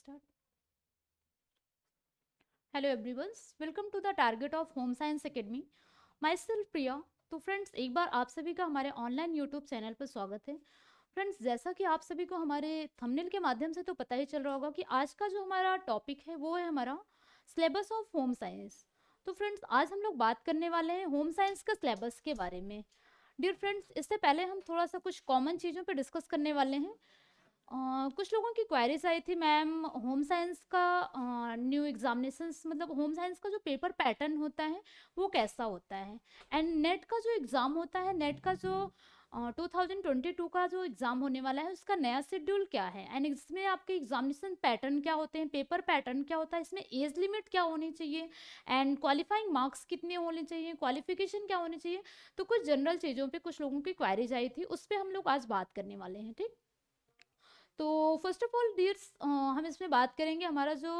Start. Hello everyone, welcome to the target of Home Science Academy. Myself Priya. तो friends एक बार आप सभी का हमारे ऑनलाइन यूट्यूब चैनल पर स्वागत है। फ्रेंड्स जैसा कि आप सभी को हमारे थंबनेल के माध्यम से तो पता ही चल रहा होगा कि आज का जो हमारा टॉपिक है वो है हमारा सिलेबस ऑफ होम साइंस। तो फ्रेंड्स आज हम लोग बात करने वाले हैं होम साइंस का सिलेबस के बारे में। डियर फ्रेंड्स इससे पहले हम थोड़ा सा कुछ कॉमन चीज़ों पर डिस्कस करने वाले हैं। कुछ लोगों की क्वेरीज आई थी मैम होम साइंस का न्यू एग्जामिनेशंस मतलब होम साइंस का जो पेपर पैटर्न होता है वो कैसा होता है, एंड नेट का जो एग्ज़ाम होता है, नेट का जो 2022 का जो एग्ज़ाम होने वाला है उसका नया शेड्यूल क्या है, एंड इसमें आपके एग्जामिनेशन पैटर्न क्या होते हैं, पेपर पैटर्न क्या होता है, इसमें एज लिमिट क्या होनी चाहिए, एंड क्वालिफाइंग मार्क्स कितने होने चाहिए, क्वालिफिकेशन क्या होनी चाहिए। तो कुछ जनरल चीज़ों पे कुछ लोगों की क्वेरीज आई थी, उस पर हम लोग आज बात करने वाले हैं। ठीक, तो फर्स्ट ऑफ ऑल डियर्स हम इसमें बात करेंगे हमारा जो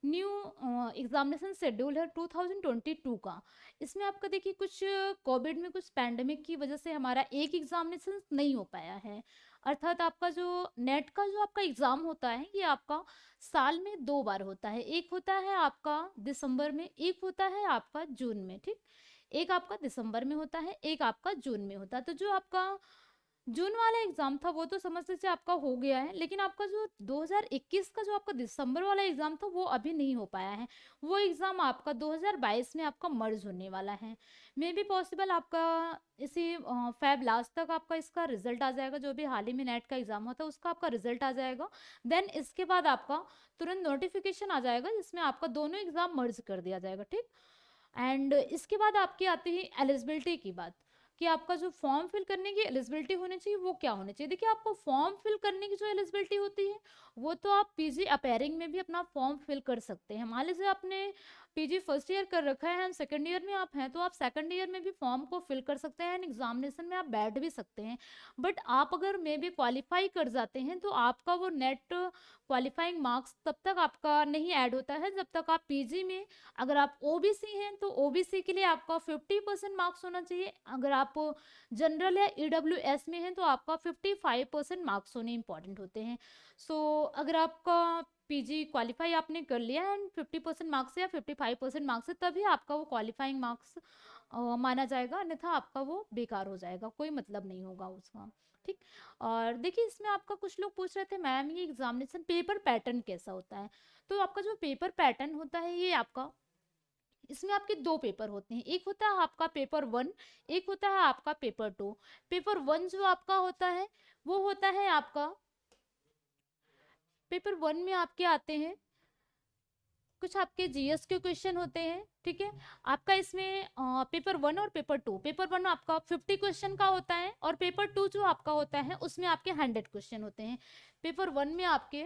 न्यू एग्जामिनेशन शेड्यूल है 2022 का। इसमें आपका देखिए कुछ कोविड में कुछ पैंडमिक की वजह से हमारा एक एग्जामिनेशन नहीं हो पाया है। अर्थात आपका जो नेट का जो आपका एग्ज़ाम होता है ये आपका साल में 2 बार होता है। एक होता है आपका दिसंबर में, एक होता है आपका जून में। ठीक, एक आपका दिसंबर में होता है, एक आपका जून में होता है। तो जो आपका जून वाला एग्जाम था वो तो समझ लीजिए आपका हो गया है, लेकिन आपका जो 2021 का जो आपका दिसंबर वाला एग्जाम था वो अभी नहीं हो पाया है। वो एग्जाम आपका 2022 में आपका मर्ज होने वाला है। मे बी पॉसिबल आपका इसी फेब लास्ट तक आपका इसका रिजल्ट आ जाएगा। जो भी हाल ही में नेट का एग्जाम होता है उसका आपका रिजल्ट आ जाएगा। देन इसके बाद आपका तुरंत नोटिफिकेशन आ जाएगा जिसमें आपका दोनों एग्जाम मर्ज कर दिया जाएगा। ठीक, एंड इसके बाद आपकी आती है एलिजिबिलिटी की बात कि आपका जो फॉर्म फिल करने की एलिजिबिलिटी होनी चाहिए वो क्या होनी चाहिए। देखिए आपको फॉर्म फिल करने की जो एलिजिबिलिटी होती है वो तो आप पीजी अपेयरिंग में भी अपना फॉर्म फिल कर सकते हैं। मान लीजिए आपने पीजी फर्स्ट ईयर कर रखा है एंड सेकंड ईयर में आप हैं तो आप सेकंड ईयर में भी फॉर्म को फिल कर सकते हैं एंड एग्जामिनेशन में आप बैठ भी सकते हैं। बट आप अगर मे भी क्वालिफाई कर जाते हैं तो आपका वो नेट क्वालिफाइंग मार्क्स तब तक आपका नहीं ऐड होता है जब तक आप पीजी में, अगर आप ओबीसी हैं तो ओबीसी के लिए आपका 50% मार्क्स होना चाहिए, अगर आप जनरल या ईडब्ल्यूएस में हैं तो आपका 55% मार्क्स होने इंपॉर्टेंट होते हैं। सो अगर आपका पीजी क्वालिफाई आपने कर लिया एंड 50% मार्क्स या 55% मार्क्स है तभी आपका वो क्वालिफाइंग मार्क्स माना जाएगा, अन्यथा आपका वो बेकार हो जाएगा, कोई मतलब नहीं होगा उसका। ठीक, और देखिए इसमें आपका कुछ लोग पूछ रहे थे मैम ये एग्जामिनेशन पेपर पैटर्न कैसा होता है। तो आपका जो पेपर पैटर्न होता है ये आपका, इसमें आपके 2 पेपर होते हैं। एक होता है आपका पेपर 1, एक होता है आपका पेपर 2। पेपर 1 जो आपका होता है वो होता है आपका, पेपर 1 में आपके आते हैं कुछ आपके जीएस के क्वेश्चन होते हैं। ठीक है, आपका इसमें पेपर 1 और पेपर 1 आपका 50 क्वेश्चन का होता है और पेपर 2 जो आपका होता है उसमें आपके 100 क्वेश्चन होते हैं। पेपर 1 में आपके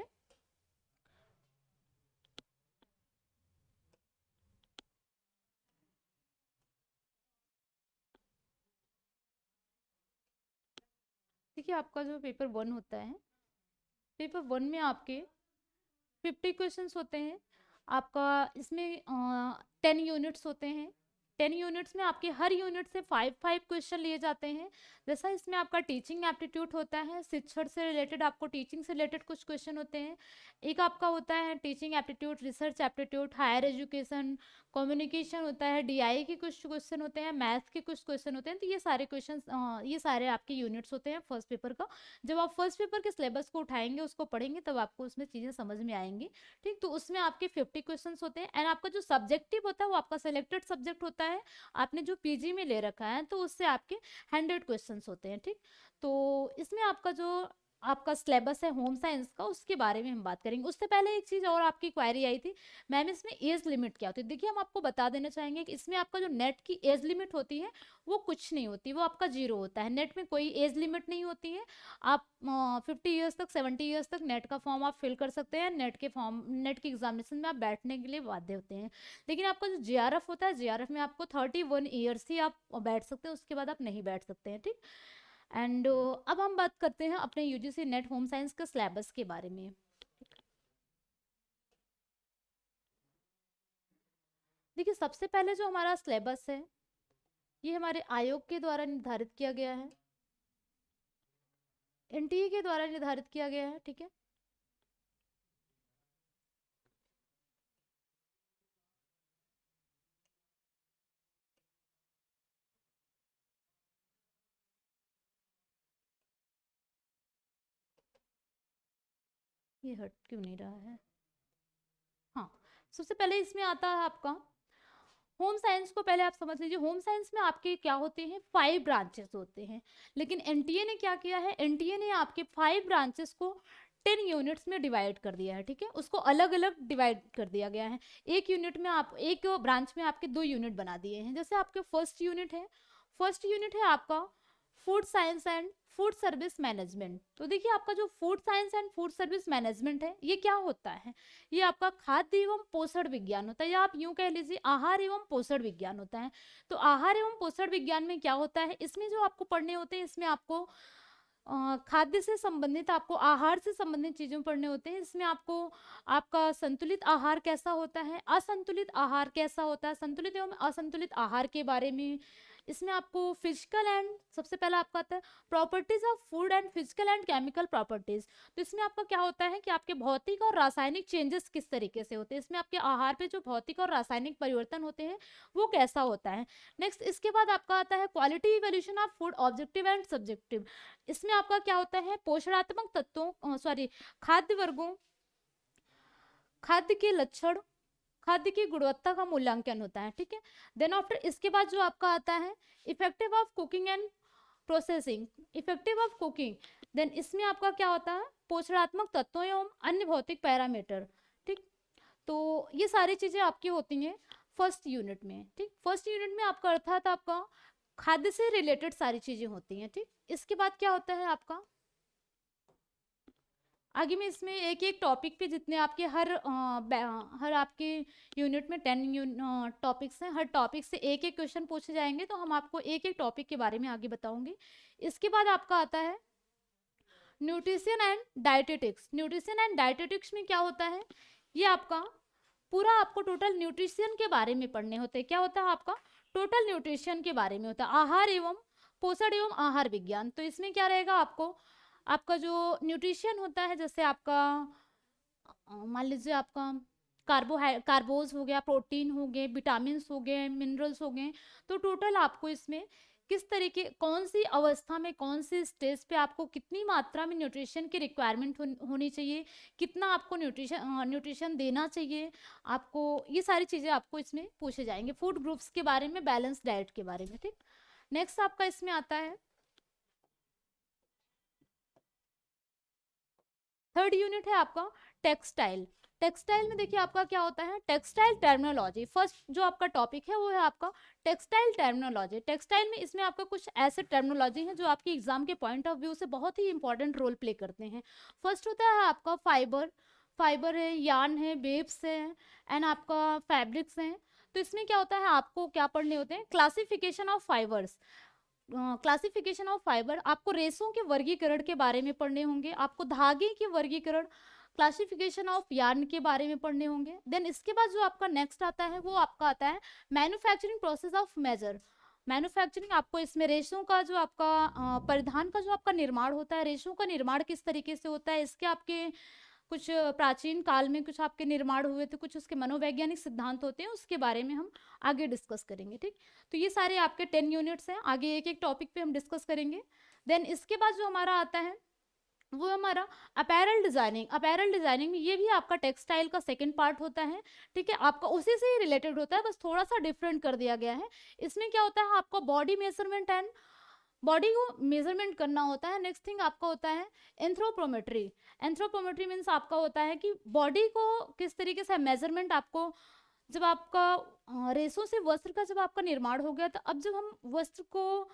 देखिए आपका जो पेपर 1 होता है, पेपर 1 में आपके 50 क्वेश्चंस होते हैं। आपका इसमें 10 यूनिट्स होते हैं। 10 यूनिट्स में आपके हर यूनिट से 5 क्वेश्चन लिए जाते हैं। जैसा इसमें आपका टीचिंग एप्टीट्यूड होता है, शिक्षण से रिलेटेड आपको टीचिंग से रिलेटेड कुछ क्वेश्चन होते हैं। एक आपका होता है teaching aptitude, research aptitude, higher education, communication होता है, डीआई के कुछ क्वेश्चन होते हैं, मैथ के कुछ क्वेश्चन होते हैं। तो ये सारे क्वेश्चन ये सारे आपके यूनिट्स होते हैं फर्स्ट पेपर का। जब आप फर्स्ट पेपर के सिलेबस को उठाएंगे, उसको पढ़ेंगे, तब आपको उसमें चीज़ें समझ में आएंगी। ठीक, तो उसमें आपके 50 क्वेश्चंस होते हैं एंड आपका जो सब्जेक्टिव होता है वो आपका सिलेक्टेड सब्जेक्ट होता है, आपने जो पीजी में ले रखा है तो उससे आपके 100 क्वेश्चंस होते हैं। ठीक, तो इसमें आपका जो आपका सिलेबस है होम साइंस का उसके बारे में हम बात करेंगे। उससे पहले एक चीज़ और आपकी क्वेरी आई थी मैम इसमें एज लिमिट क्या होती है। देखिए हम आपको बता देना चाहेंगे कि इसमें आपका जो नेट की एज लिमिट होती है वो कुछ नहीं होती, वो आपका 0 होता है। नेट में कोई एज लिमिट नहीं होती है। आप 50 ईयर्स तक, 70 ईयर्स तक नेट का फॉर्म आप फिल कर सकते हैं। नेट के एग्जामिनेशन में आप बैठने के लिए बाध्य होते हैं। लेकिन आपका जो जेआरएफ होता है, जेआरएफ में आपको 31 ईयर्स ही आप बैठ सकते हैं, उसके बाद आप नहीं बैठ सकते हैं। ठीक, एंड अब हम बात करते हैं अपने यूजीसी नेट होम साइंस के सिलेबस के बारे में। देखिए सबसे पहले जो हमारा सिलेबस है ये हमारे आयोग के द्वारा निर्धारित किया गया है, एनटीए के द्वारा निर्धारित किया गया है। ठीक है, ये हट क्यों नहीं रहा है? हाँ, सबसे पहले इसमें आता है आपका होम साइंस को पहले आप समझ लीजिए। होम साइंस में आपके क्या होते हैं, 5 ब्रांचेस होते हैं, लेकिन एनटीए ने क्या किया है, एनटीए ने आपके 5 ब्रांचेस को 10 यूनिट्स में डिवाइड कर दिया है, ठीक है, उसको अलग अलग डिवाइड कर दिया गया है। एक यूनिट में आप, एक ब्रांच में आपके 2 यूनिट बना दिए हैं। जैसे आपके फर्स्ट यूनिट है आपका food science and food service management. तो देखिए आपका जो food science and food service management है, ये क्या होता है, ये आपका खाद्य एवं पोषण विज्ञान होता है, या आप यूं कह लीजिए आहार एवं पोषण विज्ञान होता है। तो आहार एवं पोषण विज्ञान में क्या होता है, इसमें जो आपको पढ़ने होते हैं, इसमें आपको खाद्य से संबंधित, आपको आहार से संबंधित चीजों पढ़ने होते हैं। इसमें आपको आपका संतुलित आहार कैसा होता है, असंतुलित आहार कैसा होता है, संतुलित एवं असंतुलित आहार के बारे में। इसमें आपको फिजिकल एंड, सबसे पहला आपका आता है properties of food and physical and chemical properties. तो इसमें आपका क्या होता है कि आपके भौतिक और रासायनिक चेंजेस किस तरीके से होते हैं, इसमें आपके आहार पे जो भौतिक और रासायनिक परिवर्तन होते हैं वो कैसा होता है। नेक्स्ट इसके बाद आपका आता है quality evolution of food objective and subjective. इसमें आपका क्या होता है, पोषणात्मक तत्वों खाद्य वर्गों, खाद्य के लक्षण, खाद्य की गुणवत्ता का मूल्यांकन होता है, ठीक है। देन आफ्टर इसके बाद जो आपका आता है effective of cooking and processing, effective of cooking. Then इसमें आपका क्या होता है, पोषणात्मक तत्वों एवं अन्य भौतिक पैरामीटर, ठीक। तो ये सारी चीजें आपकी होती हैं फर्स्ट यूनिट में, ठीक। फर्स्ट यूनिट में आपका अर्थात आपका खाद्य से रिलेटेड सारी चीजें होती हैं, ठीक। इसके बाद क्या होता है आपका, आगे में इसमें एक एक टॉपिक पे जितने आपके हर आपके यूनिट में 10 टॉपिक्स हैं, हर टॉपिक से एक एक क्वेश्चन पूछे जाएंगे, तो हम आपको एक एक टॉपिक के बारे में आगे बताऊंगी। इसके बाद आपका आता है nutrition and dietetics. Nutrition and dietetics में क्या होता है, ये आपका पूरा आपको टोटल न्यूट्रिशन के बारे में पढ़ने होते हैं। क्या होता है आपका टोटल न्यूट्रिशन के बारे में होता है, आहार एवं पोषण एवं आहार विज्ञान। तो इसमें क्या रहेगा, आपको आपका जो न्यूट्रिशन होता है, जैसे आपका मान लीजिए आपका कार्बोज हो गया, प्रोटीन हो गए, विटामिन हो गए, मिनरल्स हो गए। तो टोटल आपको इसमें किस तरीके, कौन सी अवस्था में, कौन सी स्टेज पे आपको कितनी मात्रा में न्यूट्रिशन की रिक्वायरमेंट होनी चाहिए, कितना आपको न्यूट्रिशन देना चाहिए आपको, ये सारी चीज़ें आपको इसमें पूछे जाएंगे। फूड ग्रुप्स के बारे में, बैलेंस डाइट के बारे में, ठीक। नेक्स्ट आपका इसमें आता है थर्ड यूनिट है आपका टेक्सटाइल। टेक्सटाइल में देखिए आपका क्या होता है, टेक्सटाइल टर्मिनोलॉजी। फर्स्ट जो आपका टॉपिक है वो है आपका टेक्सटाइल टर्मिनोलॉजी। टेक्सटाइल में इसमें आपका कुछ ऐसे टर्मिनोलॉजी हैं जो आपके एग्जाम के पॉइंट ऑफ व्यू से बहुत ही इंपॉर्टेंट रोल प्ले करते हैं। फर्स्ट होता है आपका फाइबर, फाइबर है, यार्न है, वेव्स है, एंड आपका फैब्रिक्स हैं। तो इसमें क्या होता है, आपको क्या पढ़ने होते हैं, classification of fibres, classification of fibre, आपको रेशों के वर्गीकरण के बारे में पढ़ने होंगे, आपको धागे के वर्गीकरण, क्लासिफिकेशन ऑफ यार्न के बारे में पढ़ने होंगे। देन इसके बाद जो आपका नेक्स्ट आता है वो आपका आता है manufacturing process of major. Manufacturing, आपको इसमें रेशों का जो आपका परिधान का जो आपका निर्माण होता है, रेशों का निर्माण किस तरीके से होता है, इसके आपके कुछ प्राचीन काल में कुछ आपके निर्माण हुए थे, कुछ उसके मनोवैज्ञानिक सिद्धांत होते हैं, उसके बारे में हम आगे डिस्कस करेंगे, ठीक। तो ये सारे आपके 10 यूनिट्स हैं, आगे एक एक टॉपिक पे हम डिस्कस करेंगे। देन इसके बाद जो हमारा आता है वो हमारा अपैरल डिजाइनिंग। अपैरल डिजाइनिंग में ये भी आपका टेक्सटाइल का सेकंड पार्ट होता है, ठीक है, आपका उसी से ही रिलेटेड होता है, बस थोड़ा सा डिफरेंट कर दिया गया है। इसमें क्या होता है, आपका बॉडी मेजरमेंट एंड बॉडी को मेजरमेंट करना होता है। नेक्स्ट थिंग आपका होता है एंथ्रोपोमेट्री। एंथ्रोपोमेट्री मीन्स आपका होता है कि बॉडी को किस तरीके से मेजरमेंट, आपको जब आपका रेशों से वस्त्र का जब आपका निर्माण हो गया, तो अब जब हम वस्त्र को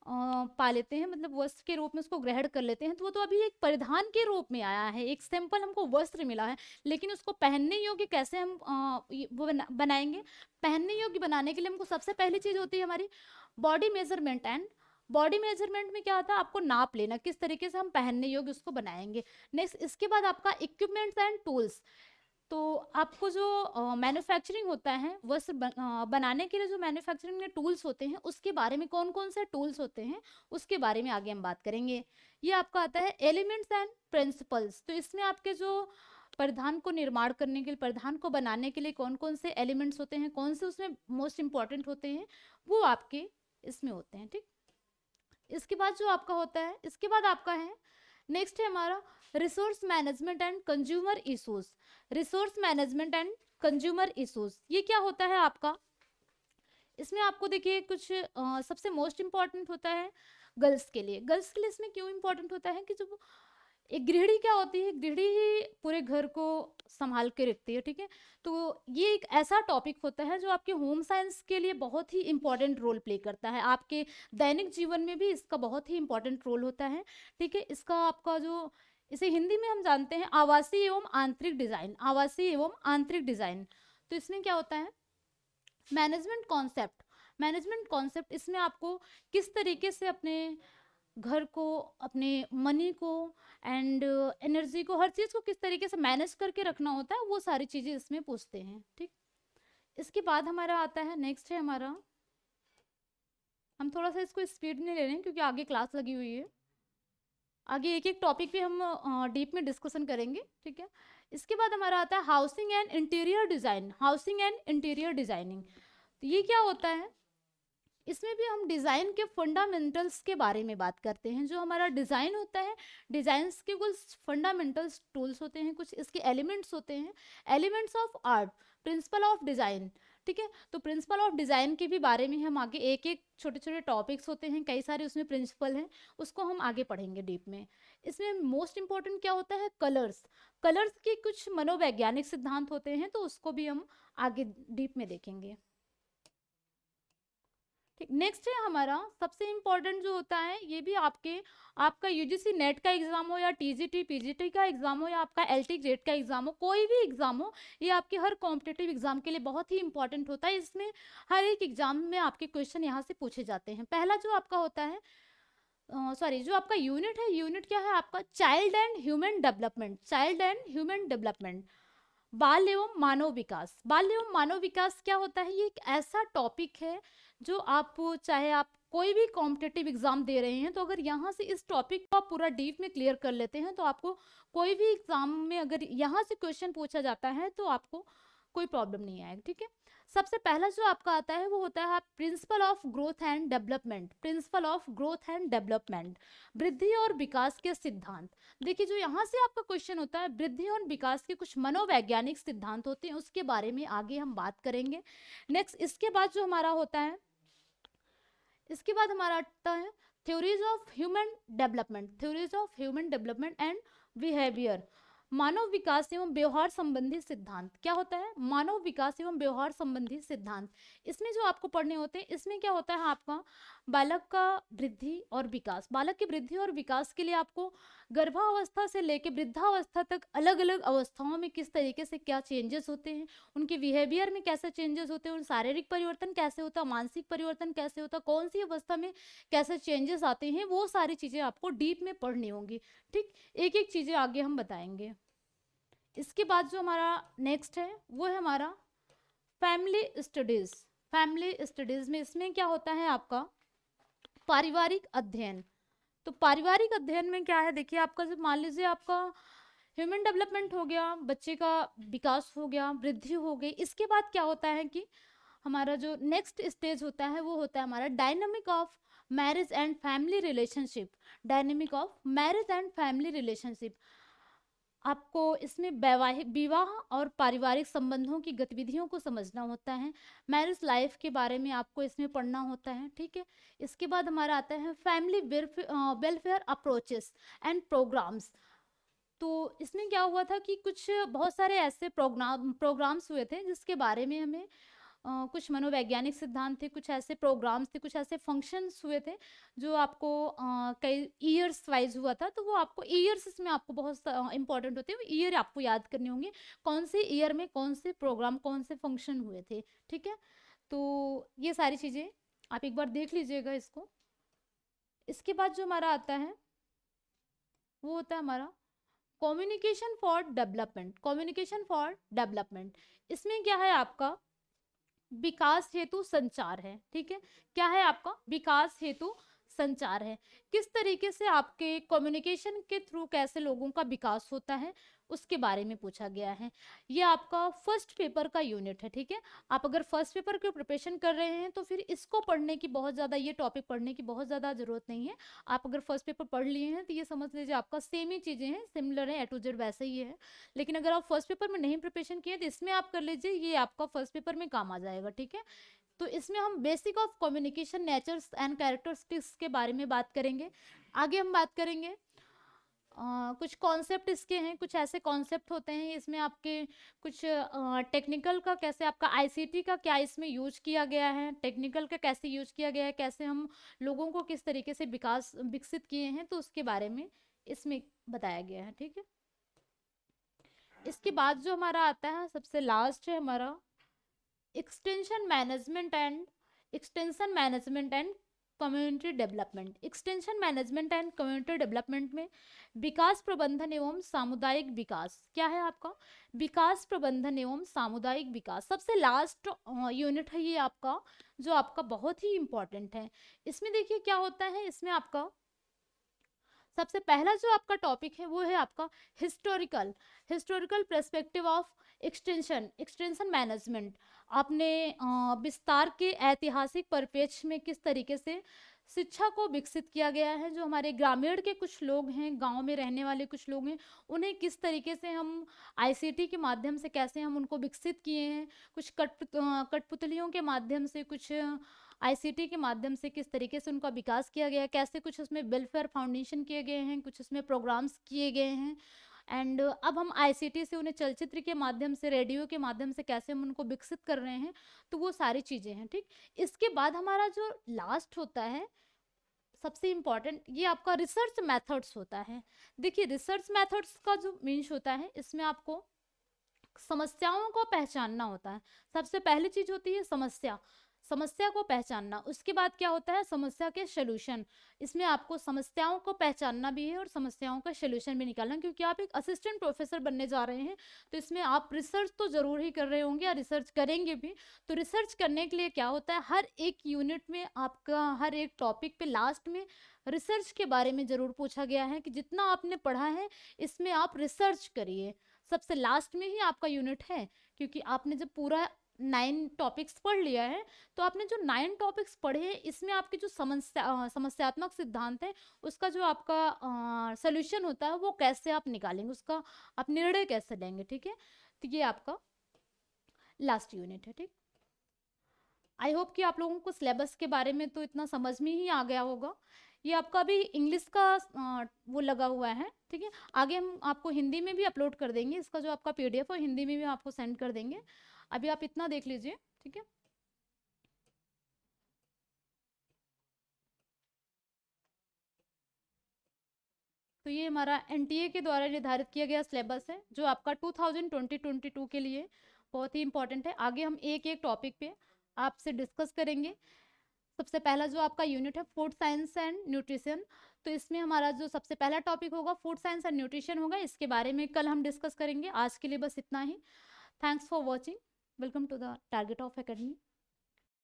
पा लेते हैं, मतलब वस्त्र के रूप में उसको ग्रहण कर लेते हैं, तो वो तो अभी एक परिधान के रूप में आया है, एक सिंपल हमको वस्त्र मिला है, लेकिन उसको पहनने योग्य कैसे हम वो बनाएंगे। पहनने योग्य बनाने के लिए हमको सबसे पहली चीज होती है हमारी body measurement. And body measurement में क्या होता है, आपको नाप लेना, किस तरीके से हम पहनने योग्य उसको बनाएंगे। नेक्स्ट इसके बाद आपका इक्विपमेंट्स एंड टूल्स। तो आपको जो मैन्युफैक्चरिंग होता है, वस्त्र बनाने के लिए जो मैन्युफैक्चरिंग में टूल्स होते हैं, उसके बारे में कौन कौन से टूल्स होते हैं उसके बारे में आगे हम बात करेंगे। ये आपका आता है एलिमेंट्स एंड प्रिंसिपल्स। तो इसमें आपके जो परिधान को निर्माण करने के लिए, परिधान को बनाने के लिए कौन कौन से एलिमेंट्स होते हैं, कौन से उसमें मोस्ट इंपॉर्टेंट होते हैं, वो आपके इसमें होते हैं, ठीक। इसके बाद जो आपका होता है, इसके बाद आपका है नेक्स्ट है हमारा resource management and consumer issues. Resource management and consumer issues ये क्या होता है आपका, इसमें आपको देखिए कुछ सबसे मोस्ट इम्पॉर्टेंट होता है गर्ल्स के लिए। गर्ल्स के लिए इसमें क्यों इम्पोर्टेंट होता है कि जब एक गृहिणी क्या होती है, गृहिणी ही पूरे घर को संभाल के रखती है, ठीक है। तो ये एक ऐसा टॉपिक होता है जो आपके होम साइंस के लिए बहुत ही इंपॉर्टेंट रोल प्ले करता है, आपके दैनिक जीवन में भी इसका बहुत ही इंपॉर्टेंट रोल होता है, ठीक है। इसका आपका जो, इसे हिंदी में हम जानते हैं आवासीय एवं आंतरिक डिजाइन, आवासीय एवं आंतरिक डिजाइन। तो इसमें क्या होता है मैनेजमेंट कॉन्सेप्ट, मैनेजमेंट कॉन्सेप्ट इसमें आपको किस तरीके से अपने घर को, अपने मनी को एंड एनर्जी को, हर चीज़ को किस तरीके से मैनेज करके रखना होता है, वो सारी चीज़ें इसमें पूछते हैं, ठीक। इसके बाद हमारा आता है, नेक्स्ट है हमारा, हम थोड़ा सा इसको स्पीड में ले रहे हैं क्योंकि आगे क्लास लगी हुई है, आगे एक एक टॉपिक पे हम डीप में डिस्कशन करेंगे, ठीक है। इसके बाद हमारा आता है housing and interior design, housing and interior designing. तो ये क्या होता है, इसमें भी हम डिज़ाइन के फंडामेंटल्स के बारे में बात करते हैं। जो हमारा डिज़ाइन होता है, डिज़ाइंस के कुछ फंडामेंटल्स टूल्स होते हैं, कुछ इसके एलिमेंट्स होते हैं, elements of art, principle of design, ठीक है। तो प्रिंसिपल ऑफ डिज़ाइन के भी बारे में हम आगे एक एक छोटे छोटे टॉपिक्स होते हैं, कई सारे उसमें प्रिंसिपल हैं, उसको हम आगे पढ़ेंगे डीप में। इसमें मोस्ट इंपॉर्टेंट क्या होता है, कलर्स, कलर्स के कुछ मनोवैज्ञानिक सिद्धांत होते हैं, तो उसको भी हम आगे डीप में देखेंगे, ठीक। नेक्स्ट है हमारा सबसे इम्पोर्टेंट जो होता है, ये भी आपका यूजीसी नेट का एग्जाम हो या टीजीटी पीजीटी का एग्जाम हो या आपका एलटी ग्रेड का एग्जाम हो, कोई भी एग्जाम हो, ये आपके हर कॉम्पिटेटिव एग्जाम के लिए बहुत ही इंपॉर्टेंट होता है। इसमें हर एक एग्जाम में आपके क्वेश्चन यहाँ से पूछे जाते हैं। पहला जो आपका होता है, जो आपका यूनिट है, यूनिट क्या है आपका, child and human development, child and human development, बाल एवं मानव विकास। बाल एवं मानव विकास क्या होता है, ये एक ऐसा टॉपिक है जो आप, चाहे आप कोई भी कॉम्पिटिटिव एग्जाम दे रहे हैं, तो अगर यहाँ से इस टॉपिक को आप पूरा डीप में क्लियर कर लेते हैं, तो आपको कोई भी एग्जाम में अगर यहाँ से क्वेश्चन पूछा जाता है तो आपको कोई प्रॉब्लम नहीं आएगी, ठीक है। सबसे पहला जो आपका आता है वो होता है principle of growth and development, principle of growth and development, वृद्धि और विकास के सिद्धांत। देखिए जो यहाँ से आपका क्वेश्चन होता है, वृद्धि और विकास के कुछ मनोवैज्ञानिक सिद्धांत होते हैं, उसके बारे में आगे हम बात करेंगे। नेक्स्ट इसके बाद जो हमारा होता है, इसके बाद हमारा आता है theories of human development, theories of human development and behaviour, मानव विकास एवं व्यवहार संबंधी सिद्धांत। क्या होता है, मानव विकास एवं व्यवहार संबंधी सिद्धांत। इसमें जो आपको पढ़ने होते हैं, इसमें क्या होता है आपका बालक का वृद्धि और विकास, बालक की वृद्धि और विकास के लिए आपको गर्भावस्था से लेकर वृद्धावस्था तक अलग अलग अवस्थाओं में किस तरीके से क्या चेंजेस होते हैं, उनके बिहेवियर में कैसे चेंजेस होते हैं, उन शारीरिक परिवर्तन कैसे होता है, मानसिक परिवर्तन कैसे होता है, कौन सी अवस्था में कैसे चेंजेस आते हैं, वो सारी चीज़ें आपको डीप में पढ़नी होंगी, ठीक। एक एक चीज़ें आगे हम बताएंगे। इसके बाद जो हमारा नेक्स्ट है वो है हमारा फैमिली स्टडीज, फैमिली स्टडीज में इसमें क्या होता है आपका पारिवारिक अध्ययन। तो पारिवारिक अध्ययन में क्या है, देखिए आपका जब मान लीजिए आपका ह्यूमन डेवलपमेंट हो गया, बच्चे का विकास हो गया, वृद्धि हो गई, इसके बाद क्या होता है कि हमारा जो नेक्स्ट स्टेज होता है वो होता है हमारा dynamic of marriage and family relationship, dynamic of marriage and family relationship. आपको इसमें वैवाहिक विवाह और पारिवारिक संबंधों की गतिविधियों को समझना होता है, मैरिज लाइफ के बारे में आपको इसमें पढ़ना होता है, ठीक है। इसके बाद हमारा आता है family welfare approaches and programmes. तो इसमें क्या हुआ था कि कुछ बहुत सारे ऐसे प्रोग्राम्स हुए थे जिसके बारे में हमें कुछ मनोवैज्ञानिक सिद्धांत थे, कुछ ऐसे प्रोग्राम्स थे, कुछ ऐसे फंक्शंस हुए थे जो आपको कई ईयर्स वाइज हुआ था। तो वो आपको ईयर्स इसमें आपको बहुत इंपॉर्टेंट होते हैं, वो ईयर आपको याद करने होंगे, कौन से ईयर में कौन से प्रोग्राम कौन से फंक्शन हुए थे, ठीक है। तो ये सारी चीज़ें आप एक बार देख लीजिएगा इसको। इसके बाद जो हमारा आता है वो होता है हमारा communication for development, communication for development. इसमें क्या है आपका विकास हेतु संचार है, ठीक है। क्या है आपका विकास हेतु संचार है। किस तरीके से आपके कम्युनिकेशन के थ्रू कैसे लोगों का विकास होता है, उसके बारे में पूछा गया है। ये आपका फर्स्ट पेपर का यूनिट है, ठीक है। आप अगर फर्स्ट पेपर की प्रिपरेशन कर रहे हैं तो फिर इसको पढ़ने की बहुत ज़्यादा, ये टॉपिक पढ़ने की बहुत ज़्यादा ज़रूरत नहीं है। आप अगर फर्स्ट पेपर पढ़ लिए हैं तो ये समझ लीजिए आपका सेम ही चीज़ें हैं, सिमिलर है, ए टू जेड वैसे ही है। लेकिन अगर आप फर्स्ट पेपर में नहीं प्रिपरेशन किए तो इसमें आप कर लीजिए, ये आपका फर्स्ट पेपर में काम आ जाएगा, ठीक है। तो इसमें हम basic of communication natures and characteristics के बारे में बात करेंगे। आगे हम बात करेंगे कुछ कॉन्सेप्ट इसके हैं, कुछ ऐसे कॉन्सेप्ट होते हैं इसमें आपके, कुछ टेक्निकल का कैसे आपका आईसीटी का क्या इसमें यूज किया गया है, टेक्निकल का कैसे यूज किया गया है, कैसे हम लोगों को किस तरीके से विकसित किए हैं, तो उसके बारे में इसमें बताया गया है, ठीक है। इसके बाद जो हमारा आता है सबसे लास्ट है हमारा extension management and community development. Extension management and community development में विकास प्रबंधन एवं सामुदायिक विकास, क्या है आपका विकास प्रबंधन एवं सामुदायिक विकास, सबसे लास्ट यूनिट है ये आपका, जो आपका बहुत ही इंपॉर्टेंट है। इसमें देखिए क्या होता है, इसमें आपका सबसे पहला जो आपका टॉपिक है वो है आपका historical perspective of extension management. आपने विस्तार के ऐतिहासिक परिप्रेक्ष्य में किस तरीके से शिक्षा को विकसित किया गया है, जो हमारे ग्रामीण के कुछ लोग हैं, गांव में रहने वाले कुछ लोग हैं, उन्हें किस तरीके से हम आईसीटी के माध्यम से कैसे हम उनको विकसित किए हैं, कुछ कठपुतलियों के माध्यम से, कुछ आईसीटी के माध्यम से किस तरीके से उनका विकास किया गया है, कैसे कुछ उसमें वेलफेयर फाउंडेशन किए गए हैं, कुछ उसमें प्रोग्राम्स किए गए हैं। एंड अब हम आईसीटी से उन्हें चलचित्र के माध्यम से, रेडियो के माध्यम से कैसे हम उनको विकसित कर रहे हैं, तो वो सारी चीज़ें हैं, ठीक। इसके बाद हमारा जो लास्ट होता है सबसे इम्पॉर्टेंट, ये आपका रिसर्च मेथड्स होता है। देखिए रिसर्च मेथड्स का जो मीन्स होता है, इसमें आपको समस्याओं को पहचानना होता है। सबसे पहली चीज होती है समस्या को पहचानना। उसके बाद क्या होता है, समस्या के सोल्यूशन। इसमें आपको समस्याओं को पहचानना भी है और समस्याओं का सोल्यूशन भी निकालना, क्योंकि आप एक असिस्टेंट प्रोफेसर बनने जा रहे हैं, तो इसमें आप रिसर्च तो जरूर ही कर रहे होंगे या रिसर्च करेंगे भी। तो रिसर्च करने के लिए क्या होता है, हर एक यूनिट में आपका हर एक टॉपिक पे लास्ट में रिसर्च के बारे में जरूर पूछा गया है कि जितना आपने पढ़ा है इसमें आप रिसर्च करिए। सबसे लास्ट में ही आपका यूनिट है, क्योंकि आपने जब पूरा 9 टॉपिक्स पढ़ लिया है, तो आपने जो 9 टॉपिक्स पढ़े हैं इसमें आपके जो समस्यात्मक सिद्धांत है, उसका जो आपका सोल्यूशन होता है वो कैसे आप निकालेंगे, उसका आप निर्णय कैसे लेंगे, ठीक है। तो ये आपका लास्ट यूनिट है, ठीक। आई होप कि आप लोगों को सिलेबस के बारे में तो इतना समझ में ही आ गया होगा। ये आपका भी इंग्लिश का वो लगा हुआ है, ठीक है। आगे हम आपको हिंदी में भी अपलोड कर देंगे, इसका जो आपका पीडीएफ है हिंदी में भी आपको सेंड कर देंगे। अभी आप इतना देख लीजिए, ठीक है। तो ये हमारा एनटीए के द्वारा निर्धारित किया गया सिलेबस है, जो आपका 2020-22 के लिए बहुत ही इंपॉर्टेंट है। आगे हम एक एक टॉपिक पे आपसे डिस्कस करेंगे। सबसे पहला जो आपका यूनिट है फूड साइंस एंड न्यूट्रिशन, तो इसमें हमारा जो सबसे पहला टॉपिक होगा फूड साइंस एंड न्यूट्रिशन होगा। इसके बारे में कल हम डिस्कस करेंगे। आज के लिए बस इतना ही। Thanks for watching. Welcome to the target of academy.